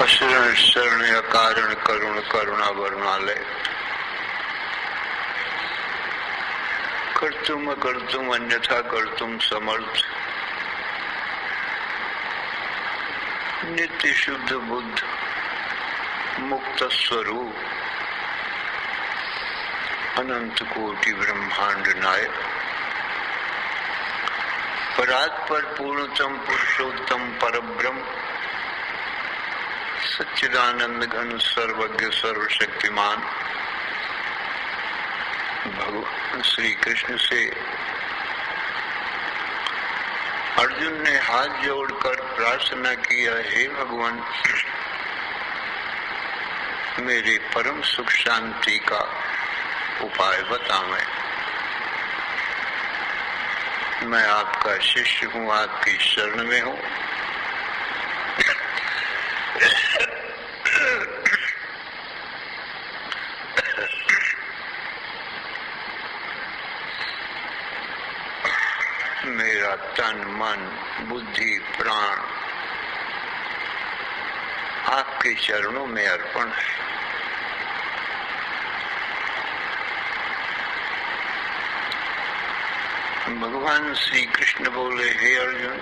अशरण शरण या कारण करुण करुणा वरुणालय। कर्तुम अकर्तुम अन्यथा कर्तुम समर्थ, नित्य शुद्ध बुद्ध मुक्त स्वरूप, अनंत कोटि ब्रह्मांड नायक, परात्पर पूर्णतम पुरुषोत्तम परब्रह्म, सच्चिदानंद घन सर्वज्ञ सर्वशक्तिमान भगवान श्री कृष्ण से अर्जुन ने हाथ जोड़कर प्रार्थना किया, हे भगवान, मेरे परम सुख शांति का उपाय बतावें। मैं आपका शिष्य हूँ, आपकी शरण में हूँ। मेरा तन मन बुद्धि प्राण आपके चरणों में अर्पण है। भगवान श्री कृष्ण बोले, हे अर्जुन,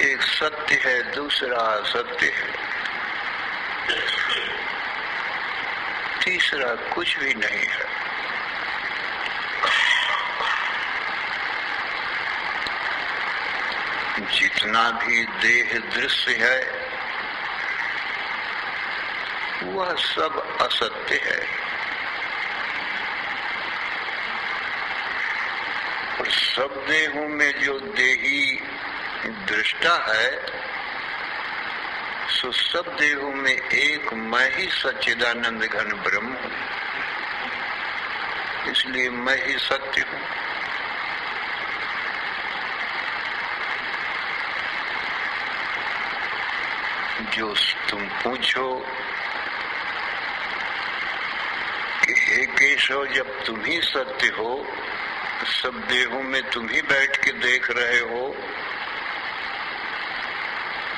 एक सत्य है, दूसरा असत्य है, तीसरा कुछ भी नहीं है। जितना भी देह दृश्य है वह सब असत्य है, और सब देहों में जो देही दृष्टा है, सो सब देहों में एक मैं ही सच्चिदानंद घन ब्रह्म हूँ, इसलिए मैं ही सत्य हूँ। जो तुम पूछो कि हे केशव, जब तुम ही सत्य हो, सब देहों में तुम ही बैठ के देख रहे हो,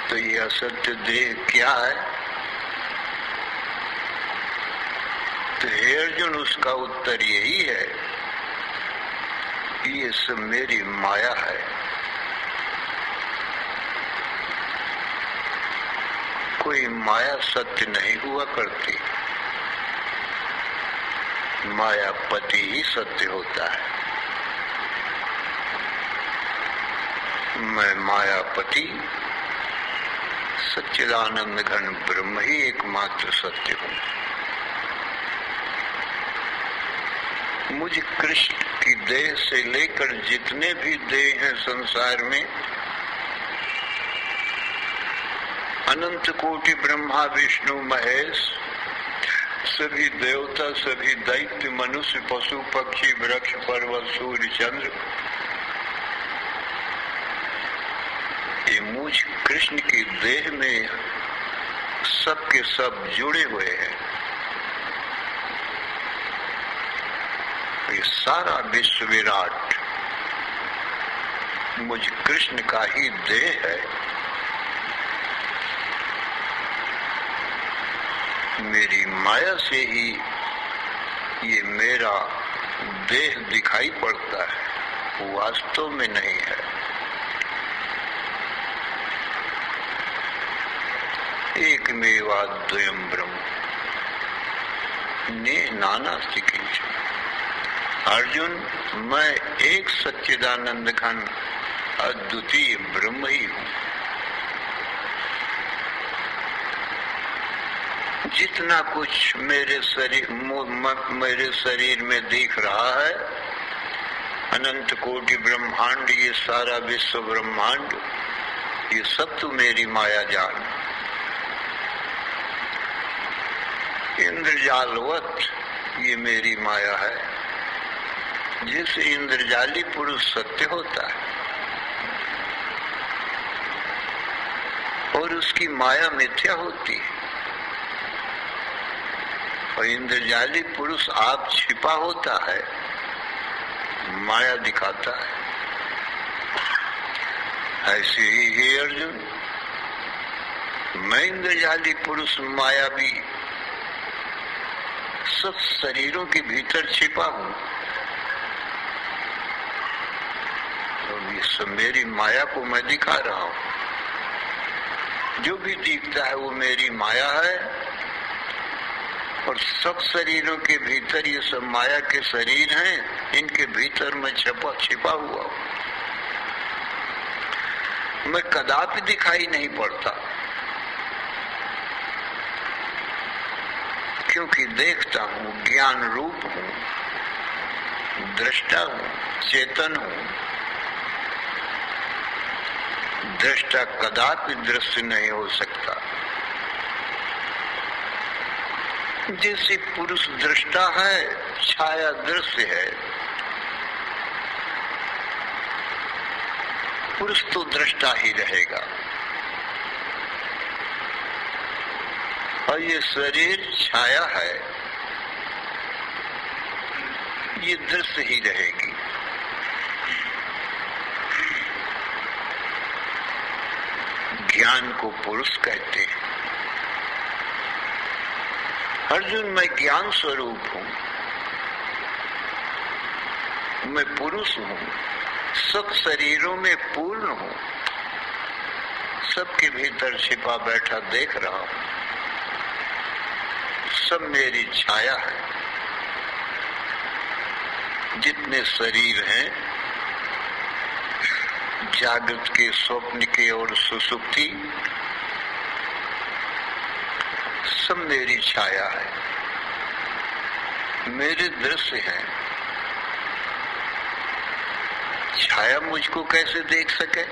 तो ये असत्य देह क्या है? तो हे अर्जुन, उसका उत्तर यही है, ये सब मेरी माया है। कोई माया सत्य नहीं हुआ करती, मायापति ही सत्य होता है। मैं मायापति सच्चिदानंद घन ब्रह्म ही एकमात्र सत्य हूँ। मुझ कृष्ण की देह से लेकर जितने भी देह हैं संसार में, अनंत कोटि ब्रह्मा विष्णु महेश, सभी देवता, सभी दैत्य, मनुष्य, पशु पक्षी, वृक्ष पर्वत, सूर्य चंद्र, ये मुझ कृष्ण की देह में सब के सब जुड़े हुए हैं। ये सारा विश्व विराट मुझ कृष्ण का ही देह है। मेरी माया से ही ये मेरा देह दिखाई पड़ता है, वास्तव में नहीं है। एकमेवाद्वयम् ब्रह्म ने नानास्ति किंचन। अर्जुन, मैं एक सच्चिदानंद घन अद्वितीय ब्रह्म ही हूँ। जितना कुछ मेरे शरीर में दिख रहा है, अनंत कोटि ब्रह्मांड, ये सारा विश्व ब्रह्मांड, ये सब तो मेरी माया जान। इंद्रजालवत ये मेरी माया है। जिस इंद्रजाली पुरुष सत्य होता है और उसकी माया मिथ्या होती है, और इंद्रजाली पुरुष आप छिपा होता है, माया दिखाता है। ऐसे ही हे अर्जुन, मैं इंद्रजाली पुरुष मायावी सब शरीरों के भीतर छिपा हूं। तो ये सब मेरी माया को मैं दिखा रहा हूं। जो भी दिखता है वो मेरी माया है, और सब शरीरों के भीतर ये सब माया के शरीर हैं, इनके भीतर मैं छिपा हुआ हूं। मैं कदापि दिखाई नहीं पड़ता, क्योंकि देखता हूं, ज्ञान रूप हूं, दृष्टा हूं, चेतन हूं। दृष्टा कदापि दृश्य नहीं हो सकता। जैसे पुरुष दृष्टा है, छाया दृश्य है। पुरुष तो दृष्टा ही रहेगा, और ये शरीर छाया है, ये दृश्य ही रहेगी। ज्ञान को पुरुष कहते हैं। अर्जुन, मैं ज्ञान स्वरूप हूं, मैं पुरुष हूं, सब शरीरों में पूर्ण हूं, सबके भीतर छिपा बैठा देख रहा हूं। सब मेरी छाया है। जितने शरीर हैं, जागृत के, स्वप्न के और सुसुप्ति, सब मेरी छाया है, मेरे दृश्य हैं। छाया मुझको कैसे देख सके?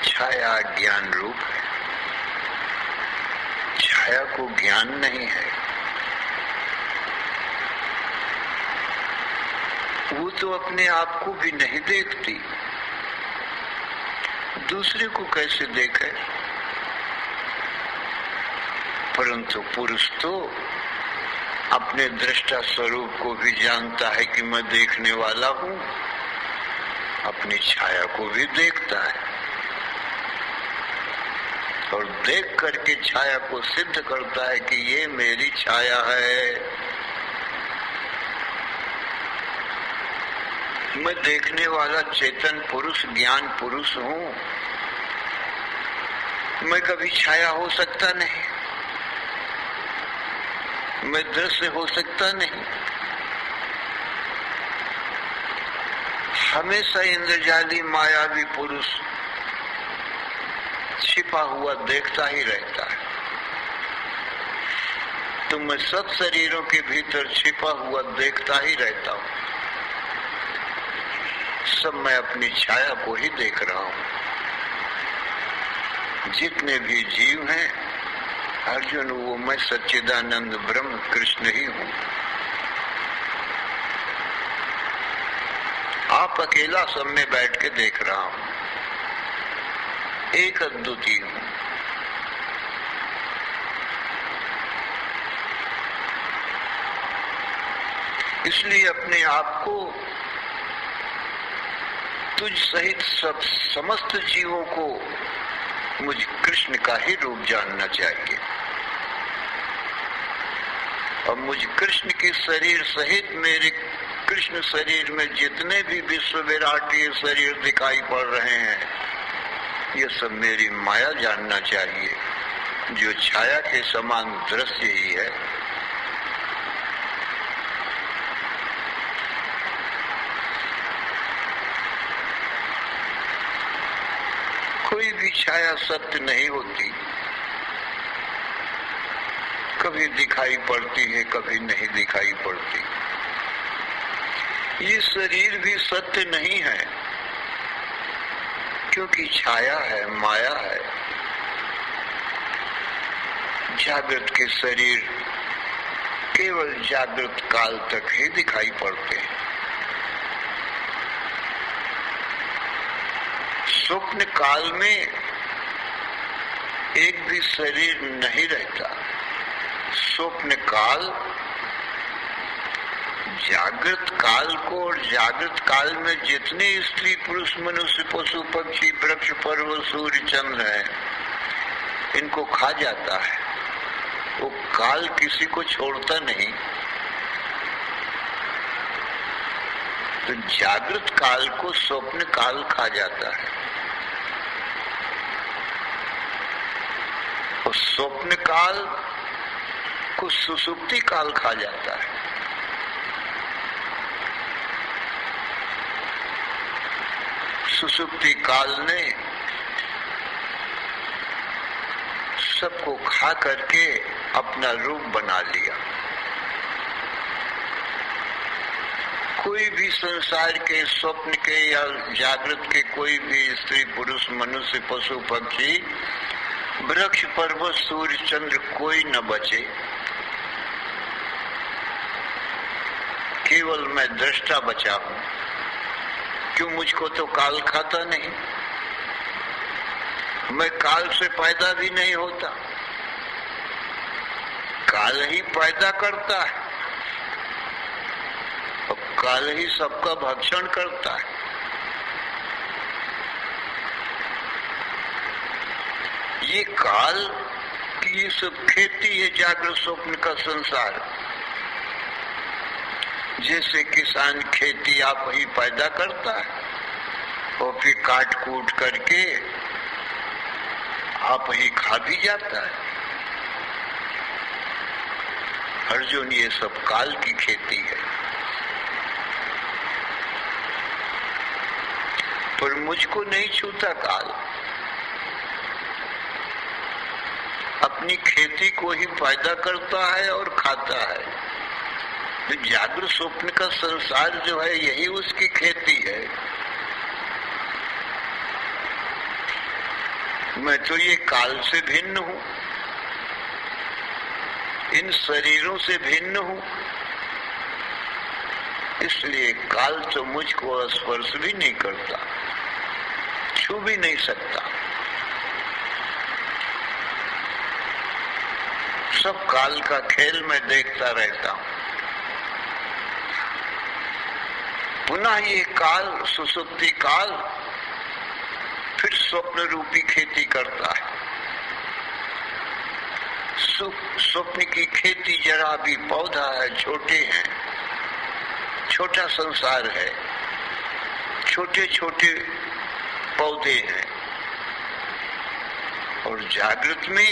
छाया ज्ञान रूप है। छाया को ज्ञान नहीं है। वो तो अपने आप को भी नहीं देखती, दूसरे को कैसे देखे? परंतु पुरुष तो अपने दृष्टा स्वरूप को भी जानता है कि मैं देखने वाला हूं, अपनी छाया को भी देखता है, और देख करके छाया को सिद्ध करता है कि ये मेरी छाया है। मैं देखने वाला चेतन पुरुष, ज्ञान पुरुष हूं। मैं कभी छाया हो सकता नहीं, मैं दृश्य हो सकता नहीं। हमेशा इंद्रजाली मायावी पुरुष छिपा हुआ देखता ही रहता है। तो मैं सब शरीरों के भीतर छिपा हुआ देखता ही रहता हूं। सब मैं अपनी छाया को ही देख रहा हूं। जितने भी जीव हैं अर्जुन, वो मैं सच्चिदानंद ब्रह्म कृष्ण ही हूं। आप अकेला सब में बैठ के देख रहा हूं, एक अद्वितीय हूं। इसलिए अपने आप को तुझ सहित सब समस्त जीवों को मुझ कृष्ण का ही रूप जानना चाहिए, और मुझ कृष्ण के शरीर सहित मेरे कृष्ण शरीर में जितने भी विश्व विराटीय शरीर दिखाई पड़ रहे हैं, ये सब मेरी माया जानना चाहिए, जो छाया के समान दृश्य ही है। कोई भी छाया सत्य नहीं होती, कभी दिखाई पड़ती है, कभी नहीं दिखाई पड़ती। ये शरीर भी सत्य नहीं है, क्योंकि छाया है, माया है। जागृत के शरीर केवल जागृत काल तक ही दिखाई पड़ते हैं। स्वप्न काल में एक भी शरीर नहीं रहता। स्वप्न काल जागृत काल को और जागृत काल में जितने स्त्री पुरुष मनुष्य पशु पक्षी वृक्ष पर्वत सूर्य चंद्र है, इनको खा जाता है। वो काल किसी को छोड़ता नहीं। तो जागृत काल को स्वप्न काल खा जाता है और स्वप्न काल को सुषुप्ति काल खा जाता है। सुषुप्ति काल ने सबको खा करके अपना रूप बना लिया। कोई भी संसार के स्वप्न के या जागृत के कोई भी स्त्री पुरुष मनुष्य पशु पक्षी वृक्ष पर्वत सूर्य चंद्र कोई न बचे। केवल मैं दृष्टा बचा हूं। क्यों? मुझको तो काल खाता नहीं। मैं काल से पैदा भी नहीं होता, काल ही पैदा करता है और काल ही सबका भक्षण करता है। ये काल की सब खेती है, जागृत स्वप्न का संसार। जैसे किसान खेती आप ही पैदा करता है और फिर काट कूट करके आप ही खा भी जाता है। अर्जुन, ये सब काल की खेती है। पर मुझको नहीं छूता काल। अपनी खेती को ही पैदा करता है और खाता है। तो जागृत स्वप्न का संसार जो है यही उसकी खेती है। मैं तो ये काल से भिन्न हूं, इन शरीरों से भिन्न हूं, इसलिए काल तो मुझको स्पर्श भी नहीं करता, छू भी नहीं सकता। सब काल का खेल मैं देखता रहता हूं। पुनः ये काल सुसुप्ति काल फिर स्वप्न रूपी खेती करता है। स्वप्न की खेती जरा भी पौधा है, छोटे हैं, छोटा संसार है, छोटे छोटे पौधे हैं। और जागृत में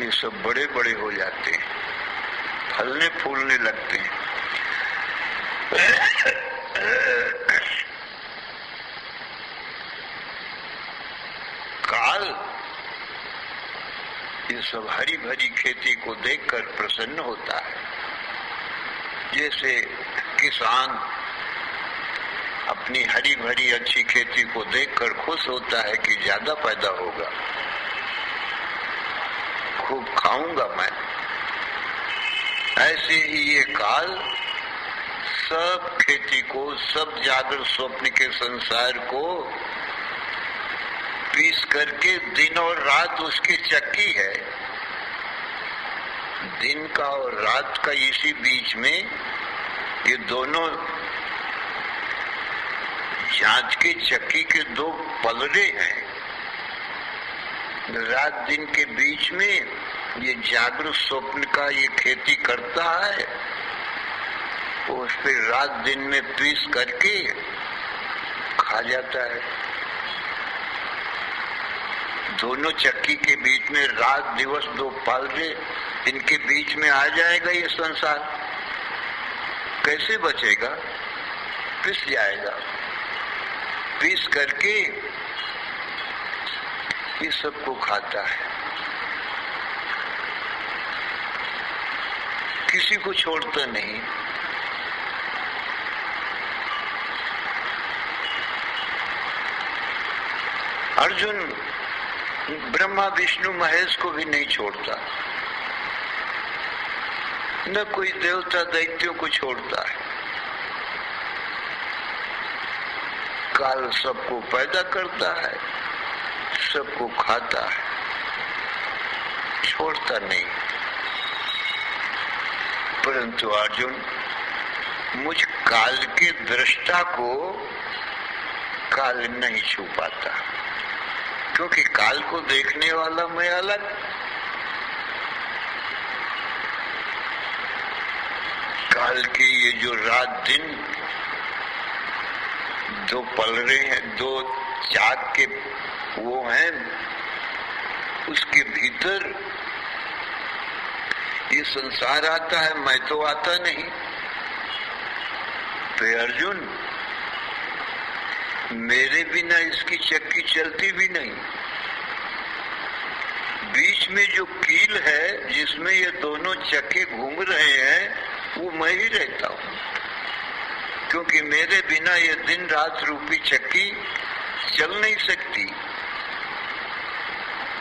ये सब बड़े बड़े हो जाते हैं, फलने फूलने लगते हैं। काल ये सब हरी भरी खेती को देखकर प्रसन्न होता है। जैसे किसान अपनी हरी भरी अच्छी खेती को देखकर खुश होता है कि ज्यादा पैदा होगा, खूब खाऊंगा मैं। ऐसे ही ये काल सब खेती को, सब जागृत स्वप्न के संसार को पीस करके दिन और रात उसकी चक्की है। दिन का और रात का इसी बीच में ये दोनों जांच की चक्की के दो पलड़े हैं। रात दिन के बीच में ये जागृत स्वप्न का ये खेती करता है, उस पर रात दिन में पीस करके खा जाता है। दोनों चक्की के बीच में रात दिवस दो पलड़े, इनके बीच में आ जाएगा ये संसार, कैसे बचेगा? पिस जाएगा। पीस करके ये सबको खाता है, किसी को छोड़ता नहीं। अर्जुन ब्रह्मा विष्णु महेश को भी नहीं छोड़ता, न कोई देवता दैत्यों को छोड़ता है। काल सबको पैदा करता है, सबको खाता है, छोड़ता नहीं। परंतु अर्जुन, मुझ काल के दृष्टा को काल नहीं छू पाता, क्योंकि काल को देखने वाला मैं अलग। काल के ये जो रात दिन दो पलड़े हैं, दो चाक के वो हैं, उसके भीतर ये संसार आता है, मैं तो आता नहीं। तो अर्जुन, मेरे बिना इसकी चक्की चलती भी नहीं। बीच में जो कील है जिसमें ये दोनों चक्के घूम रहे हैं, वो मैं ही रहता हूं, क्योंकि मेरे बिना ये दिन रात रूपी चक्की चल नहीं सकती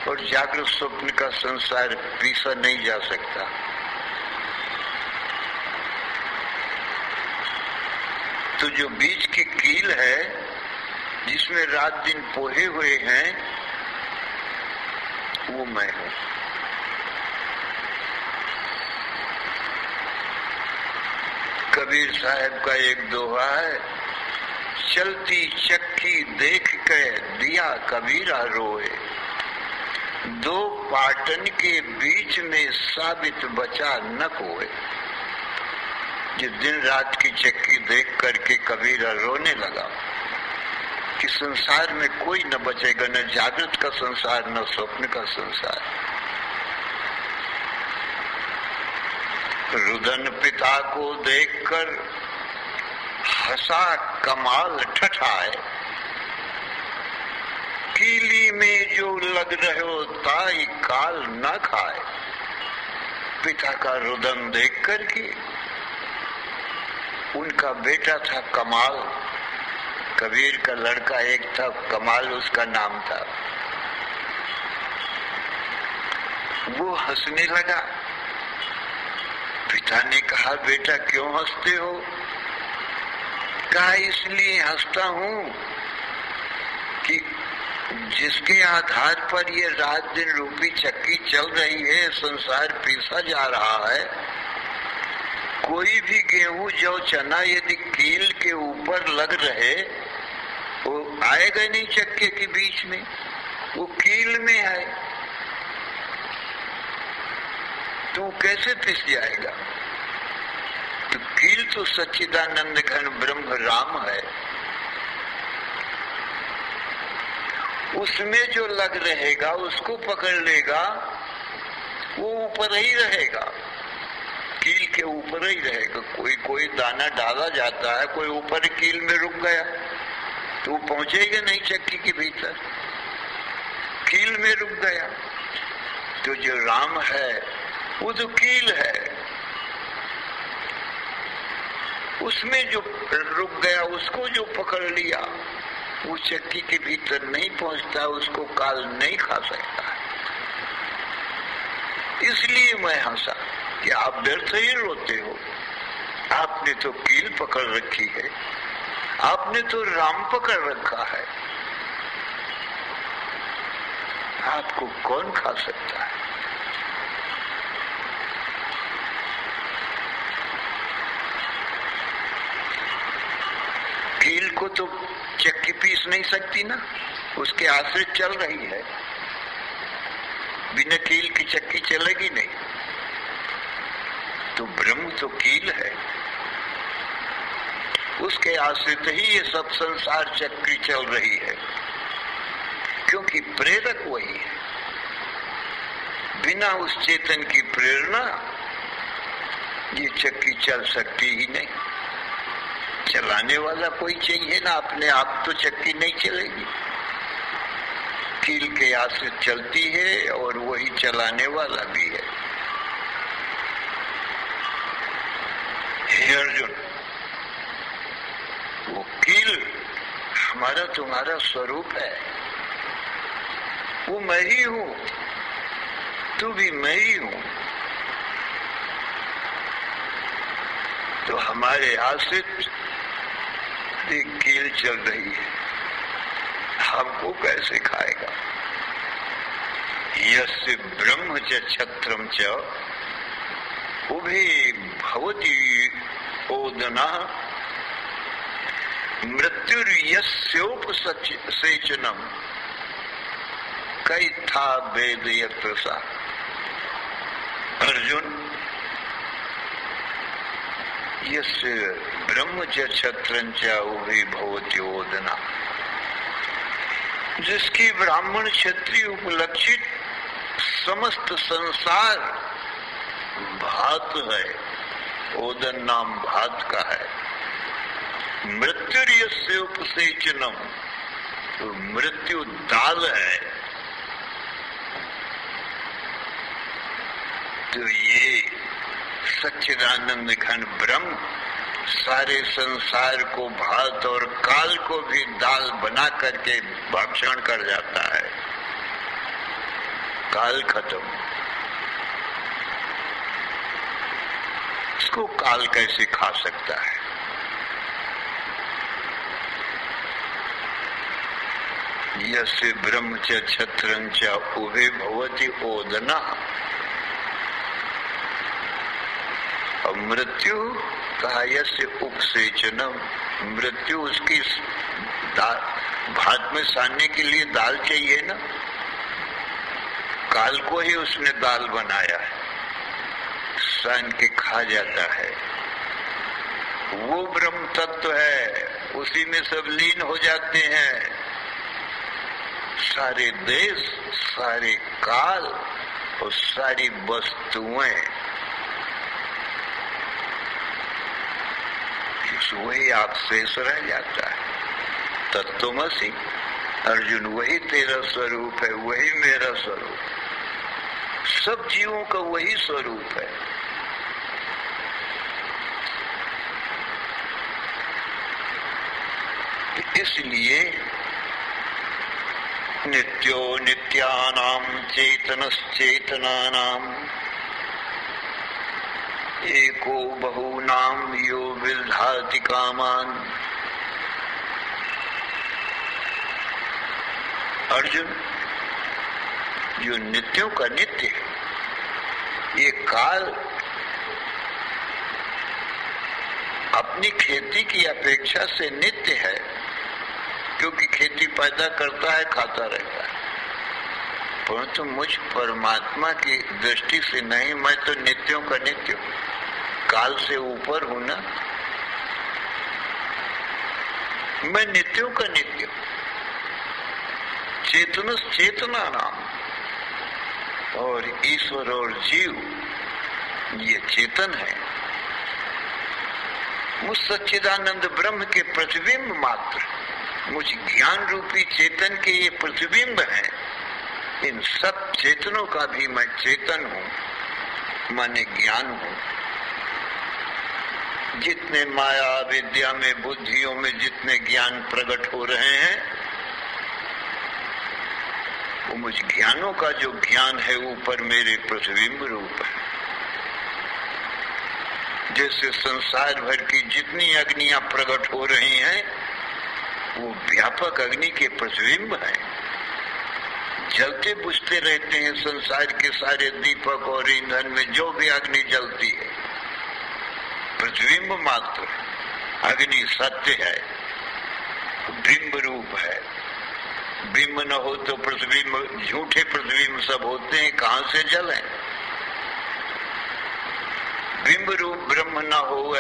और जागृत स्वप्न का संसार पीसा नहीं जा सकता। तो जो बीच की कील है जिसमें रात दिन पोहे हुए हैं, वो मैं हूं। कबीर साहब का एक दोहा है, चलती चक्की देख के दिया कबीरा रोए, दो पाटन के बीच में साबित बचा न कोए। जिस दिन रात की चक्की देख करके कबीरा रोने लगा कि संसार में कोई न बचेगा, न जागृत का संसार न स्वप्न का संसार। रुदन पिता को देखकर हंसा कमाल ठठाए, कीली में जो लग रहे हो ताई काल न खाए। पिता का रुदन देख करके, उनका बेटा था कमाल, कबीर का लड़का एक था कमाल, उसका नाम था। वो हंसने लगा। पिता ने कहा, बेटा क्यों हंसते हो? कहा, इसलिए हंसता हूं कि जिसके आधार पर ये रात दिन रूपी चक्की चल रही है, संसार पीसा जा रहा है, कोई भी गेहूं जौ चना यदि कील के ऊपर लग रहे, वो आएगा नहीं चक्के के बीच में, वो कील में है, तो कैसे पिस जाएगा? तो कील तो सच्चिदानंद घन ब्रह्म राम है, उसमें जो लग रहेगा उसको पकड़ लेगा, वो ऊपर ही रहेगा, कील के ऊपर ही रहेगा। कोई दाना डाला जाता है, कोई ऊपर कील में रुक गया तो वो पहुंचेगा नहीं चक्की के भीतर, कील में रुक गया। तो जो राम है वो तो कील है, उसमें जो रुक गया उसको जो पकड़ लिया, वो चक्की के भीतर नहीं पहुंचता, उसको काल नहीं खा सकता। इसलिए मैं हंसा कि आप व्यर्थ ही रोते हो, आपने तो कील पकड़ रखी है, आपने तो राम पकड़ रखा है, आपको कौन खा सकता है? कील को तो चक्की पीस नहीं सकती ना, उसके आश्रित चल रही है, बिना कील की चक्की चलेगी नहीं। तो ब्रह्म तो कील है, उसके आश्रित ही ये सब संसार चक्री चल रही है, क्योंकि प्रेरक वही है। बिना उस चेतन की प्रेरणा ये चक्की चल सकती ही नहीं। चलाने वाला कोई चाहिए ना, अपने आप तो चक्की नहीं चलेगी, कील के आश्रित चलती है और वही चलाने वाला भी है। हे अर्जुन, वो कील हमारा तुम्हारा स्वरूप है, वो मैं ही हूं, तू भी मैं ही हूं। तो हमारे आश्रित एक कील चल रही है, हमको कैसे खाएगा? यस्य ब्रह्म च छत्रम च उभे भवति ओदना मृत्युर्यस्योपसेचनम कई था वेद यत्र सा। अर्जुन, यस्य ब्रह्म च क्षत्रंच उभे भवति ओदना, जिसकी ब्राह्मण क्षत्रिय उपलक्षित समस्त संसार भात है, ओदन नाम भात का है। मृत्युर्यस्य उपसेचनम, तो मृत्यु दाल है। तो ये सच्चिदानंद घन ब्रह्म सारे संसार को भात और काल को भी दाल बना करके भक्षण कर जाता है। काल खत्म, इसको काल कैसे खा सकता है? यस्य ब्रह्म च क्षत्रं च उभे भवति ओदना। और मृत्यु कहा यस्य उपसेचनम, मृत्यु उसकी भात में सानने के लिए दाल चाहिए ना, काल को ही उसने दाल बनाया है, सान के खा जाता है। वो ब्रह्म तत्व है, उसी में सब लीन हो जाते हैं। सारे देश, सारे काल और सारी वस्तुएं, वही आप शेष रह जाता है। तत्वमसि अर्जुन, वही तेरा स्वरूप है, वही मेरा स्वरूप, सब जीवों का वही स्वरूप है। इसलिए नित्यो नित्यानाम चेतनश्चेतनानाम एको बहूनाम यो विदधाति कामान। अर्जुन, जो नित्यों का नित्य है, ये काल अपनी खेती की अपेक्षा से नित्य है, क्योंकि खेती पैदा करता है, खाता रहता है। परंतु मुझ परमात्मा की दृष्टि से नहीं, मैं तो नित्यों का नित्य हूं, काल से ऊपर हूं ना, मैं नित्यों का नित्य हूं। चेतनस चेतना नाम, और ईश्वर और जीव ये चेतन है। मुझ सच्चिदानंद ब्रह्म के प्रतिबिंब मात्र, मुझ ज्ञान रूपी चेतन के ये प्रतिबिंब हैं। इन सब चेतनों का भी मैं चेतन हूं, माने ज्ञान हूं। जितने माया विद्या में, बुद्धियों में जितने ज्ञान प्रकट हो रहे हैं, वो मुझ ज्ञानों का जो ज्ञान है ऊपर मेरे प्रतिबिंब रूप है। जैसे संसार भर की जितनी अग्नियां प्रकट हो रही हैं, वो व्यापक अग्नि के प्रतिबिंब हैं। जलते बुझते रहते हैं संसार के सारे दीपक और ईंधन में जो भी अग्नि जलती है, प्रतिबिंब मात्र। अग्नि सत्य है, बिंब रूप है। बिंब न हो तो प्रतिबिंब, झूठे प्रतिबिंब सब होते हैं, कहां से जले? बिंब रूप ब्रह्म न हो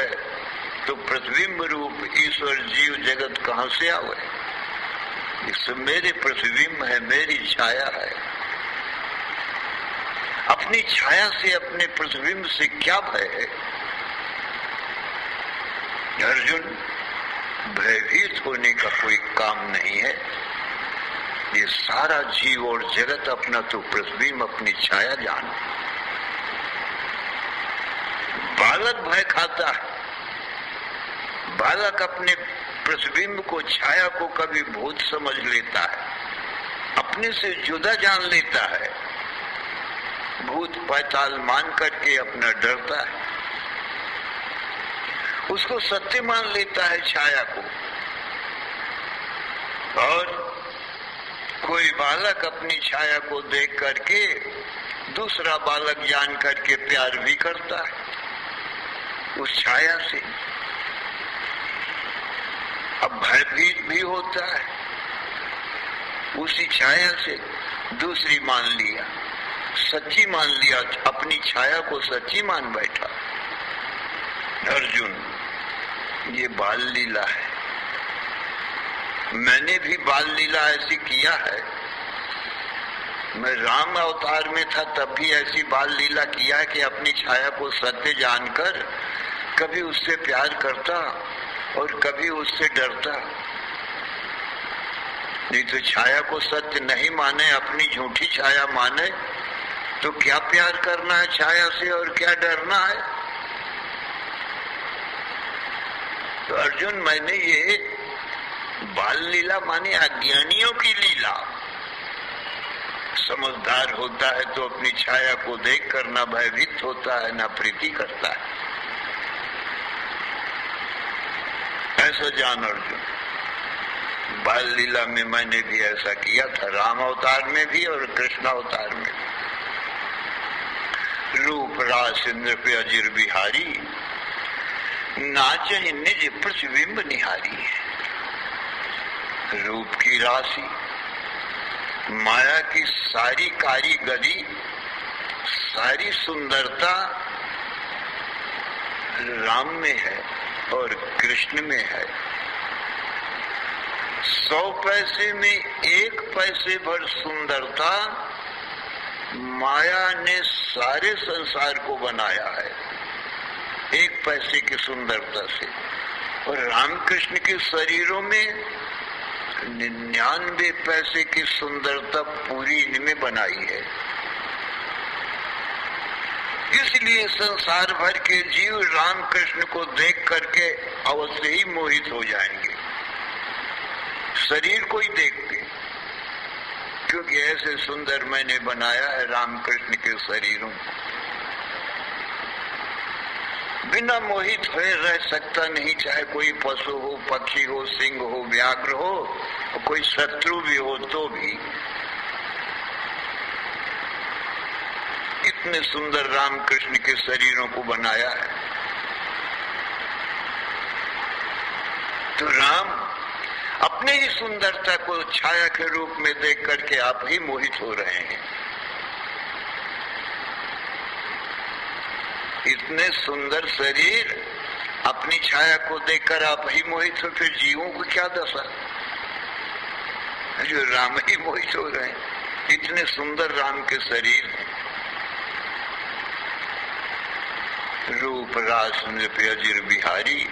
तो प्रतिबिंब रूप ईश्वर जीव जगत कहां से आवे? ये सब मेरे प्रतिबिंब है, मेरी छाया है। अपनी छाया से, अपने प्रतिबिंब से क्या भय है? अर्जुन, भयभीत होने का कोई काम नहीं है। ये सारा जीव और जगत अपना तो प्रतिबिंब, अपनी छाया जान। बालक भय खाता है, बालक अपने प्रतिबिंब को, छाया को कभी भूत समझ लेता है, अपने से जुदा जान लेता है, भूत पाताल मान करके अपना डरता है, उसको सत्य मान लेता है छाया को। और कोई बालक अपनी छाया को देख करके दूसरा बालक जान करके प्यार भी करता है उस छाया से। अब भयभीत भी होता है, उसी छाया से दूसरी मान लिया, सच्ची मान लिया, अपनी छाया को सच्ची मान बैठा। अर्जुन, ये बाल लीला है। मैंने भी बाल लीला ऐसी किया है। मैं राम अवतार में था तब भी ऐसी बाल लीला किया है कि अपनी छाया को सत्य जानकर कभी उससे प्यार करता और कभी उससे डरता। नहीं तो छाया को सत्य नहीं माने, अपनी झूठी छाया माने, तो क्या प्यार करना है छाया से और क्या डरना है। तो अर्जुन, मैंने ये बाल लीला माने अज्ञानियों की लीला। समझदार होता है तो अपनी छाया को देखकर न भयभीत होता है न प्रीति करता है। ऐसा जान अर्जुन, बाल लीला में मैंने भी ऐसा किया था, राम अवतार में भी और कृष्ण अवतार में भी। रूप रास नृप अजिर बिहारी, नाचहि निज प्रतिबिंब निहारी। रूप की राशि, माया की सारी कारीगरी, सारी सुंदरता राम में है और कृष्ण में है। 100 पैसे में 1 पैसे भर सुंदरता माया ने सारे संसार को बनाया है, 1 पैसे की सुंदरता से। और रामकृष्ण के शरीरों में 99 पैसे की सुंदरता पूरी इनमें बनाई है। इसलिए संसार भर के जीव रामकृष्ण को देख करके अवश्य ही मोहित हो जाएंगे, शरीर को ही देख के, क्योंकि ऐसे सुंदर मैंने बनाया है रामकृष्ण के शरीरों को। बिना मोहित हुए रह सकता नहीं, चाहे कोई पशु हो, पक्षी हो, सिंह हो, व्याघ्र हो, और कोई शत्रु भी हो तो भी। इतने सुंदर रामकृष्ण के शरीरों को बनाया है। तो राम अपने ही सुंदरता को छाया के रूप में देख करके आप ही मोहित हो रहे हैं। इतने सुंदर शरीर, अपनी छाया को देखकर आप ही मोहित हो, फिर जीवों को क्या दशा, जो राम ही मोहित हो रहे हैं। इतने सुंदर राम के शरीर हैं। रूप रास नृप अजिर बिहारी,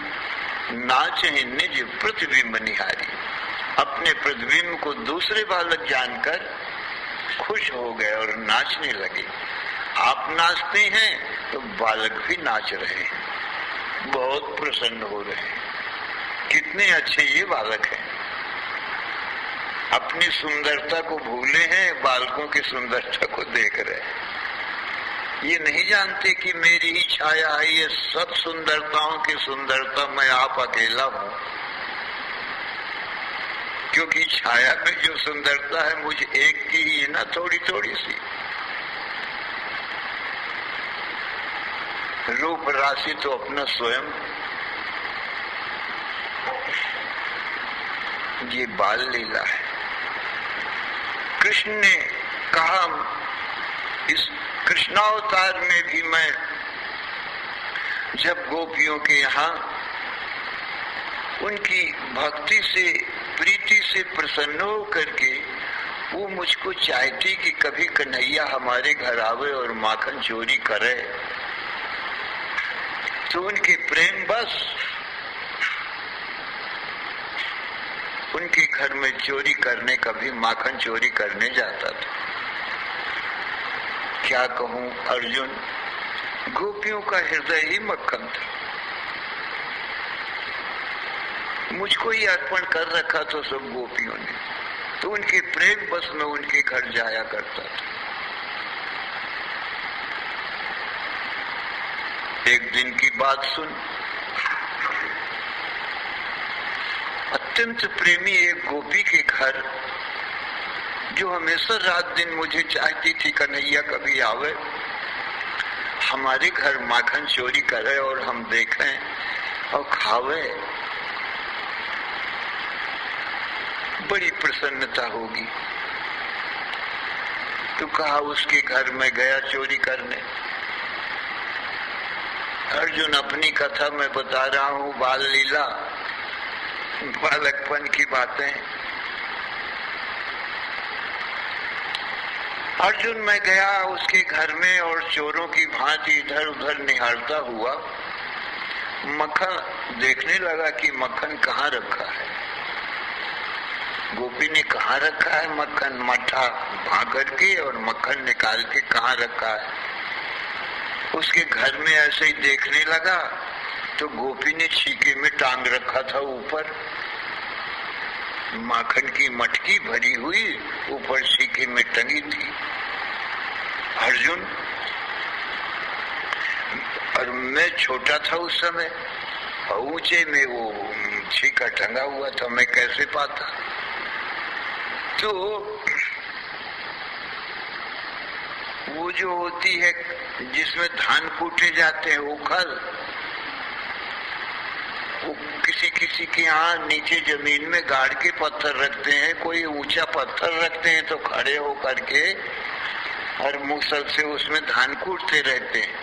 नाचहि निज प्रतिबिंब निहारी। अपने प्रतिबिंब को दूसरे बालक जानकर खुश हो गए और नाचने लगे। आप नाचते हैं तो बालक भी नाच रहे हैं, बहुत प्रसन्न हो रहे हैं। कितने अच्छे ये बालक हैं, अपनी सुंदरता को भूले हैं, बालकों की सुंदरता को देख रहे हैं। ये नहीं जानते कि मेरी ही छाया है, ये सब सुंदरताओं की सुंदरता मैं आप अकेला हूं। क्योंकि छाया में जो सुंदरता है मुझे एक की ही है ना, थोड़ी थोड़ी सी। रूप राशि तो अपना स्वयं। ये बाल लीला है। कृष्ण ने कहा, इस कृष्णावतार में भी मैं जब गोपियों के यहाँ उनकी भक्ति से, प्रीति से प्रसन्न हो करके वो मुझको चाहती कि कभी कन्हैया हमारे घर आवे और माखन चोरी करे, तो उनके प्रेम बस उनके घर में चोरी करने, कभी माखन चोरी करने जाता था। क्या कहूं अर्जुन, गोपियों का हृदय ही मक्खन था। मुझको ही अर्पण कर रखा तो सब गोपियों ने, तो उनके प्रेम बस में उनके घर जाया करता था। एक दिन की बात सुन, अत्यंत प्रेमी एक गोपी के घर, जो हमेशा रात दिन मुझे चाहती थी कन्हैया कभी आवे, हमारे घर माखन चोरी करे और हम देखें और खावे। बड़ी प्रसन्नता होगी। तो कहा उसके घर में गया चोरी करने। अर्जुन अपनी कथा में बता रहा हूँ, बाल लीला, बालकपन की बातें। अर्जुन में गया उसके घर में और चोरों की भांति इधर उधर निहारता हुआ मक्खन देखने लगा कि मक्खन कहाँ रखा है। गोपी ने कहाँ रखा है मक्खन, मट्ठा भाकर के और मक्खन निकाल के कहाँ रखा है। उसके घर में ऐसे ही देखने लगा तो गोपी ने छीके में टांग रखा था ऊपर, माखन की मटकी भरी हुई ऊपर छीके में टंगी थी। अर्जुन, और मैं छोटा था उस समय और ऊंचे में वो छीका टंगा हुआ था, मैं कैसे पाता। तो वो जो होती है जिसमें धान कूटे जाते हैं उखल, वो किसी किसी के यहाँ नीचे जमीन में गाड़ के पत्थर रखते हैं, कोई ऊंचा पत्थर रखते हैं तो खड़े होकर के और मुसल से उसमें धान कूटते रहते हैं।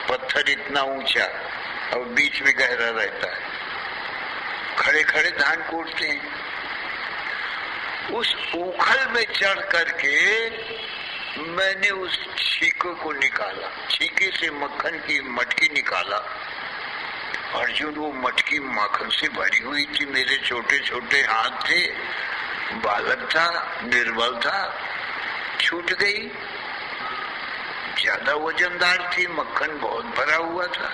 पत्थर इतना ऊंचा और बीच में गहरा रहता है, खड़े खड़े धान कूटते हैं। उस उखल में चढ़ करके मैंने उस छीके को निकाला, छीके से मक्खन की मटकी निकाला। अर्जुन, वो मटकी माखन से भरी हुई थी, मेरे छोटे छोटे हाथ थे, बालक था, निर्बल था, छूट गई। ज्यादा वजनदार थी, मक्खन बहुत भरा हुआ था,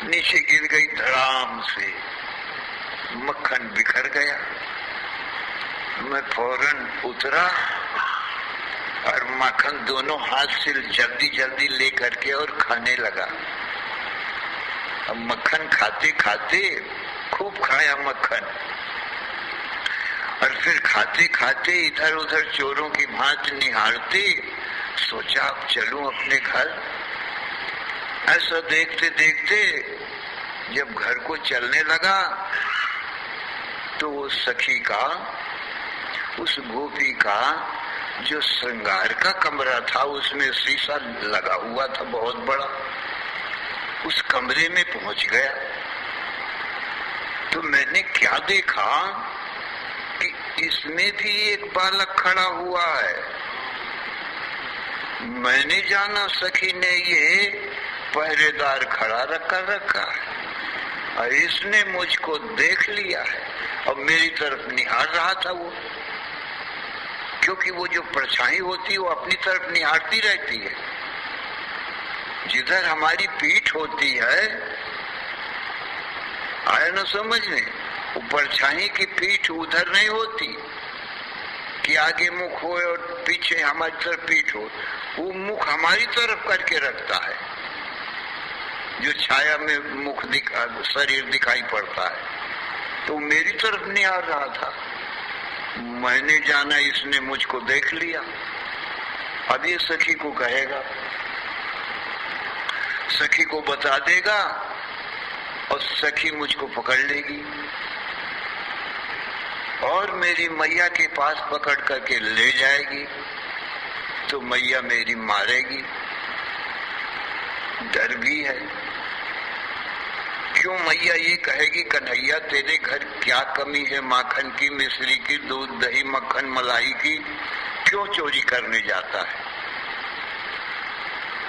नीचे गिर गई धड़ाम से, मक्खन बिखर गया। मैं फौरन उतरा और माखन दोनों हाथ से जल्दी जल्दी ले करके और खाने लगा। अब मक्खन खाते खाते खूब खाया मक्खन, और फिर खाते खाते इधर उधर चोरों की भांति निहारते सोचा अब चलूं अपने घर। ऐसा देखते देखते जब घर को चलने लगा तो वो सखी का, उस गोपी का जो श्रृंगार का कमरा था उसमें शीशा लगा हुआ था बहुत बड़ा, उस कमरे में पहुंच गया। तो मैंने क्या देखा कि इसमें भी एक बालक खड़ा हुआ है। मैंने जाना सखी ने ये पहरेदार खड़ा रखा है और इसने मुझको देख लिया है और मेरी तरफ निहार रहा था वो, क्योंकि वो जो परछाई होती है वो अपनी तरफ निहारती रहती है। जिधर हमारी पीठ होती है, आया न समझ में, वो परछाई की पीठ उधर नहीं होती कि आगे मुख हो और पीछे हमारी तरफ पीठ हो, वो मुख हमारी तरफ करके रखता है, जो छाया में मुख शरीर दिखाई पड़ता है। तो मेरी तरफ निहार रहा था। मैंने जाना इसने मुझको देख लिया, अब ये सखी को कहेगा, सखी को बता देगा और सखी मुझको पकड़ लेगी और मेरी मैया के पास पकड़ करके ले जाएगी, तो मैया मेरी मारेगी। डर भी है। क्यों मैया ये कहेगी कन्हैया तेरे घर क्या कमी है माखन की, मिश्री की, दूध दही मक्खन मलाई की, क्यों चोरी करने जाता है।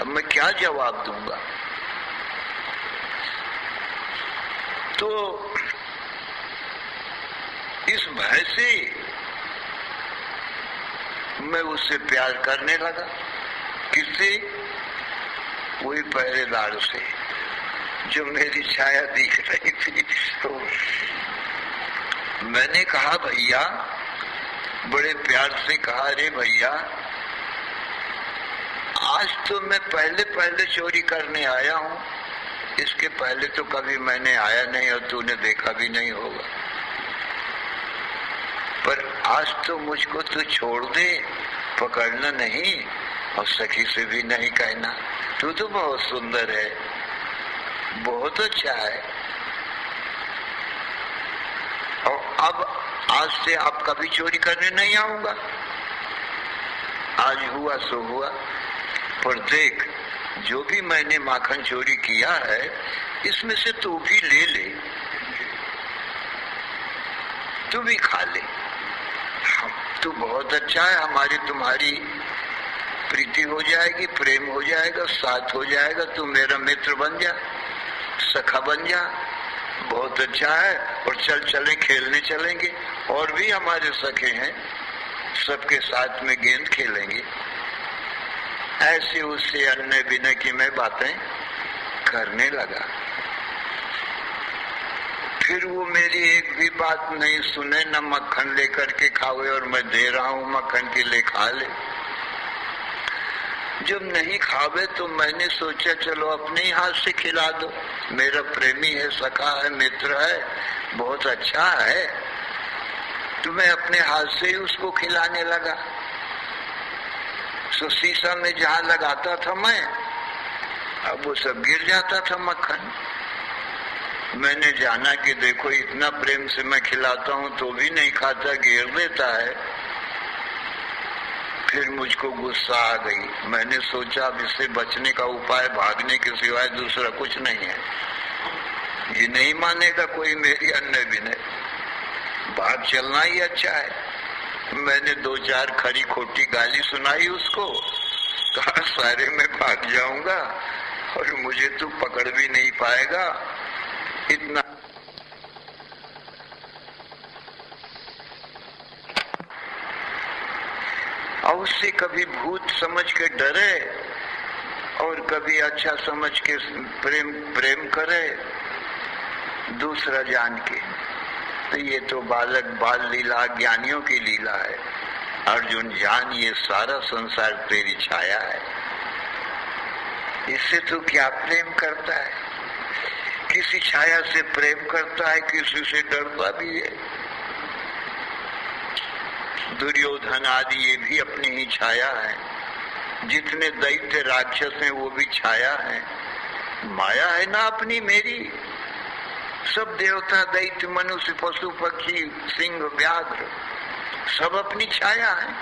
अब मैं क्या जवाब दूंगा। तो इस भय से मैं उससे प्यार करने लगा। किससे? वही पहरेदार से जो मेरी छाया दिख रही थी। तो मैंने कहा भैया, बड़े प्यार से कहा, अरे भैया आज तो मैं पहले चोरी करने आया हूँ, इसके पहले तो कभी मैंने आया नहीं और तूने देखा भी नहीं होगा, पर आज तो मुझको तू छोड़ दे, पकड़ना नहीं और सखी से भी नहीं कहना। तू तो बहुत सुंदर है, बहुत अच्छा है। और अब आज से आप कभी चोरी करने नहीं आऊंगा। आज हुआ सो हुआ, पर देख जो भी मैंने माखन चोरी किया है इसमें से तू भी ले ले, तू भी खा ले। तू बहुत अच्छा है, हमारी तुम्हारी प्रीति हो जाएगी, प्रेम हो जाएगा, साथ हो जाएगा, तू मेरा मित्र बन जा, सखा बन जा, बहुत अच्छा है। और चलें खेलने चलेंगे, और भी हमारे सखे हैं, सबके साथ में गेंद खेलेंगे। ऐसे उससे अन्य विनय की मैं बातें करने लगा। फिर वो मेरी एक भी बात नहीं सुने, न मक्खन लेकर के खावे, और मैं दे रहा हूं मक्खन के लिए खा ले। जब नहीं खावे तो मैंने सोचा चलो अपने ही हाथ से खिला दो, मेरा प्रेमी है, सखा है, मित्र है, बहुत अच्छा है, तो मैं अपने हाथ से ही उसको खिलाने लगा। तो शीशा में जहां लगाता था मैं, अब वो सब गिर जाता था मक्खन। मैंने जाना कि देखो इतना प्रेम से मैं खिलाता हूं तो भी नहीं खाता, गिर देता है। फिर मुझको गुस्सा आ गई। मैंने सोचा अब इससे बचने का उपाय भागने के सिवाय दूसरा कुछ नहीं है। ये नहीं मानेगा कोई मेरी अन्य विनय, भाग चलना ही अच्छा है। मैंने 2-4 खरी खोटी गाली सुनाई उसको, कहा सारे में भाग जाऊंगा और मुझे तू पकड़ भी नहीं पाएगा। इतना और उससे कभी भूत समझ के डरे और कभी अच्छा समझ के प्रेम करे, दूसरा जान के। तो ये तो बालक बाल लीला ज्ञानियों की लीला है। अर्जुन जान ये सारा संसार तेरी छाया है। इससे तू क्या प्रेम करता है? किसी छाया से प्रेम करता है, किसी से डरता भी है। दुर्योधन आदि ये भी अपनी ही छाया है। जितने दैत्य राक्षस हैं वो भी छाया है, माया है ना अपनी मेरी। सब देवता दैत्य मनुष्य पशु पक्षी सिंह व्याघ्र सब अपनी छाया है।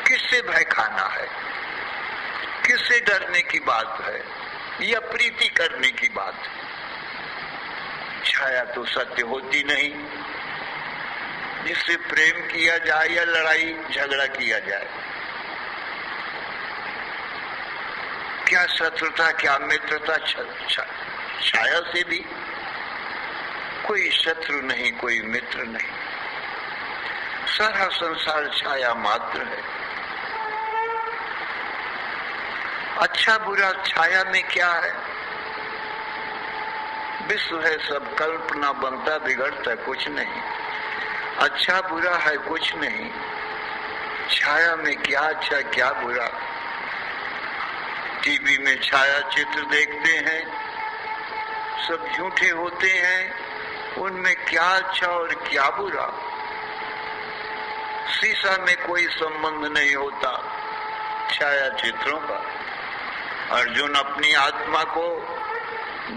किससे भय खाना है? किससे डरने की बात है या प्रीति करने की बात? छाया तो सत्य होती नहीं। जिससे प्रेम किया जाए या लड़ाई झगड़ा किया जाए, क्या शत्रुता क्या मित्रता? छाया से भी कोई शत्रु नहीं, कोई मित्र नहीं। सारा संसार छाया मात्र है। अच्छा बुरा छाया में क्या है? विश्व है सब, कल्पना बनता बिगड़ता कुछ नहीं। अच्छा बुरा है कुछ नहीं, छाया में क्या अच्छा क्या बुरा। टीवी में छाया चित्र देखते हैं, सब झूठे होते हैं, उनमें क्या अच्छा और क्या बुरा। शीशा में कोई संबंध नहीं होता छाया चित्रों का। अर्जुन अपनी आत्मा को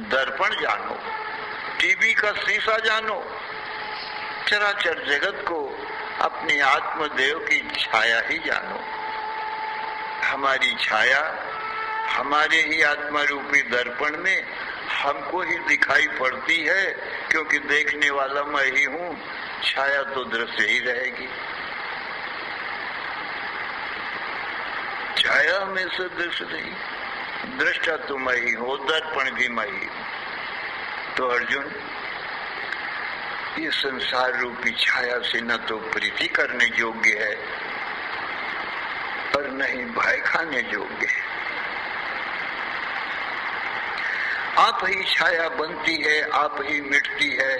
दर्पण जानो, टीवी का शीशा जानो, चराचर जगत को अपने आत्मदेव की छाया ही जानो। हमारी छाया हमारे ही आत्मा रूपी दर्पण में हमको ही दिखाई पड़ती है, क्योंकि देखने वाला मैं ही हूँ। छाया तो दृश्य ही रहेगी। छाया में से दृश्य नहीं, दृष्टा तो मैं ही हूँ, दर्पण भी मैं ही हूँ। तो अर्जुन ये संसार रूपी छाया से न तो प्रीति करने योग्य है और न ही भय खाने योग्य है। आप ही छाया बनती है, आप ही मिटती है।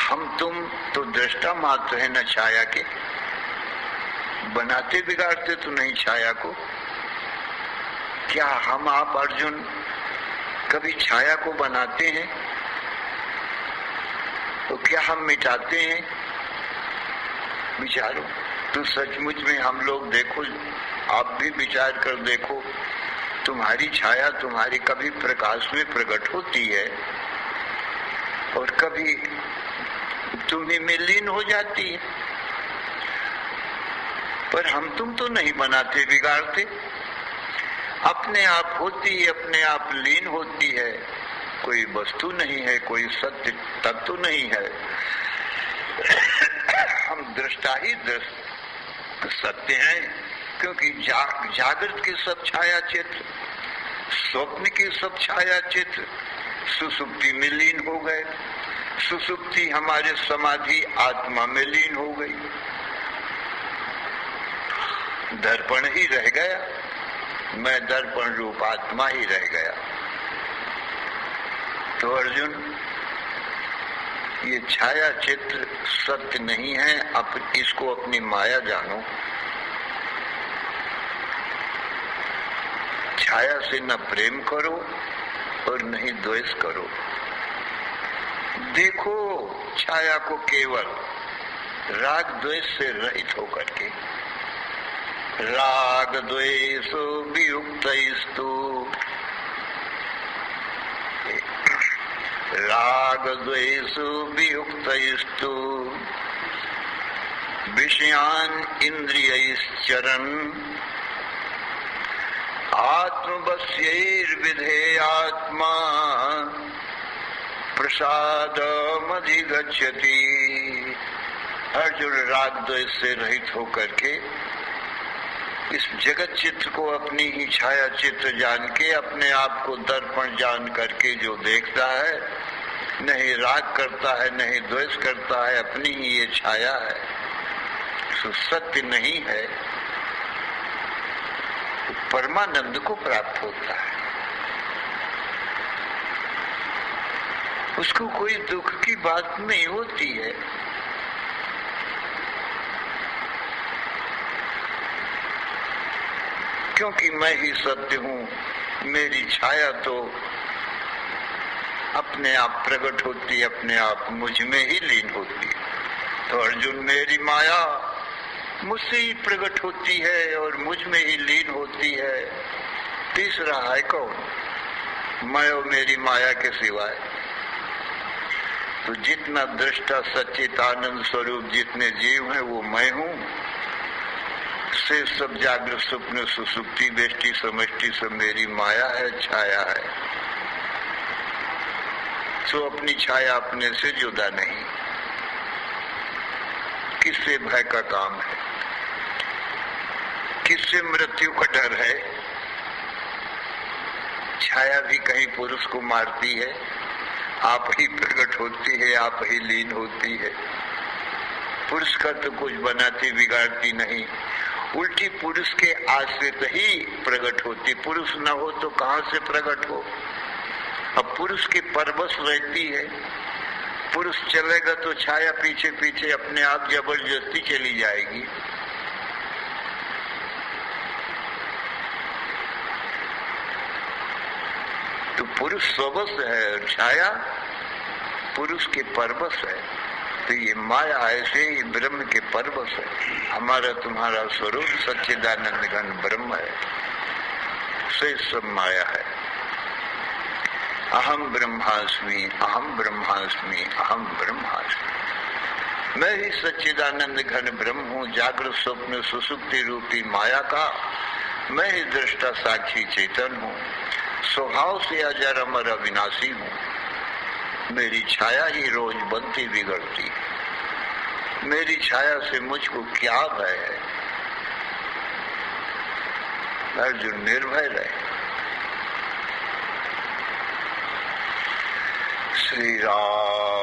हम तुम तो दृष्टा मात्र है न छाया के, बनाते बिगाड़ते तो नहीं छाया को। क्या हम आप अर्जुन कभी छाया को बनाते हैं? तो क्या हम मिटाते हैं? विचारो तो सचमुच में हम लोग देखो, आप भी विचार कर देखो, तुम्हारी छाया तुम्हारी कभी प्रकाश में प्रकट होती है और कभी तुम्ही में लीन हो जाती है। पर हम तुम तो नहीं बनाते बिगाड़ते, अपने आप होती है, अपने आप लीन होती है। कोई वस्तु नहीं है, कोई सत्य तत्व नहीं है। हम दृष्टा ही सत्य हैं, क्योंकि जागृत की सब छाया चित्र, स्वप्न की सब छाया चित्र सुसुप्ति में लीन हो गए। सुसुप्ति हमारे समाधि आत्मा में लीन हो गई, दर्पण ही रह गया, मैं दर्पण रूप आत्मा ही रह गया। तो अर्जुन, ये छाया चित्र सत्य नहीं है, अब इसको अपनी माया जानो। छाया से न प्रेम करो और न ही द्वेष करो। देखो छाया को केवल राग द्वेष से रहित होकर के। राग द्वेषो वियुक्तस्तु, राग द्वेषो वियुक्तस्तु विषयान् इंद्रियैश्चरन् आत्मवश्यैर्विधेयात्मा प्रसादमधिगच्छति। अर्जुन, राग द्वेष से रहित होकर के इस जगत चित्र को अपनी ही छाया चित्र जान के, अपने आप को दर्पण जान करके जो देखता है, नहीं राग करता है नहीं द्वेष करता है, अपनी ही ये छाया है, तो सत्य नहीं है, परमानंद को प्राप्त होता है। उसको कोई दुख की बात नहीं होती है। क्योंकि मैं ही सत्य हूँ, मेरी छाया तो अपने आप प्रकट होती है, अपने आप मुझ में ही लीन होती है। तो अर्जुन, मेरी माया मुझसे ही प्रकट होती है और मुझ में ही लीन होती है। तीसरा है कौन? मैं और मेरी माया के सिवाय। तो जितना दृष्टा सच्चित आनंद स्वरूप जितने जीव हैं वो मैं हूँ। से सब जागृत स्वप्न सुसुप्ति वेष्टि समष्टि सब मेरी माया है, छाया है। तो अपनी छाया अपने से जुदा नहीं। किससे भय का काम है? किससे मृत्यु का डर है? छाया भी कहीं पुरुष को मारती है, आप ही प्रकट होती है, आप ही लीन होती है। पुरुष का तो कुछ बनाती बिगाड़ती नहीं, उल्टी पुरुष के आश्रित ही प्रकट होती। पुरुष न हो तो कहाँ से प्रकट हो? अब पुरुष की परवश रहती है। पुरुष चलेगा तो छाया पीछे पीछे अपने आप जबरदस्ती चली जाएगी। तो पुरुष स्ववश है और छाया पुरुष के परवश है। तो ये माया ऐसे ही ब्रह्म के परवश है। हमारा तुम्हारा स्वरूप सच्चिदानंद घन ब्रह्म है, से सब माया है। अहम ब्रह्मास्मि, अहम ब्रह्मास्मि, अहम ब्रह्मास्मि। मैं ही सच्चिदानंद घन ब्रह्म हूँ, जागृत स्वप्न सुसुप्ति रूपी माया का मैं ही दृष्टा साक्षी चेतन हूँ। स्वभाव से अजर अमर अविनाशी हूँ। मेरी छाया ही रोज बनती बिगड़ती है। मेरी छाया से मुझको क्या भय है? अर्जुन, निर्भय रहे। श्री राम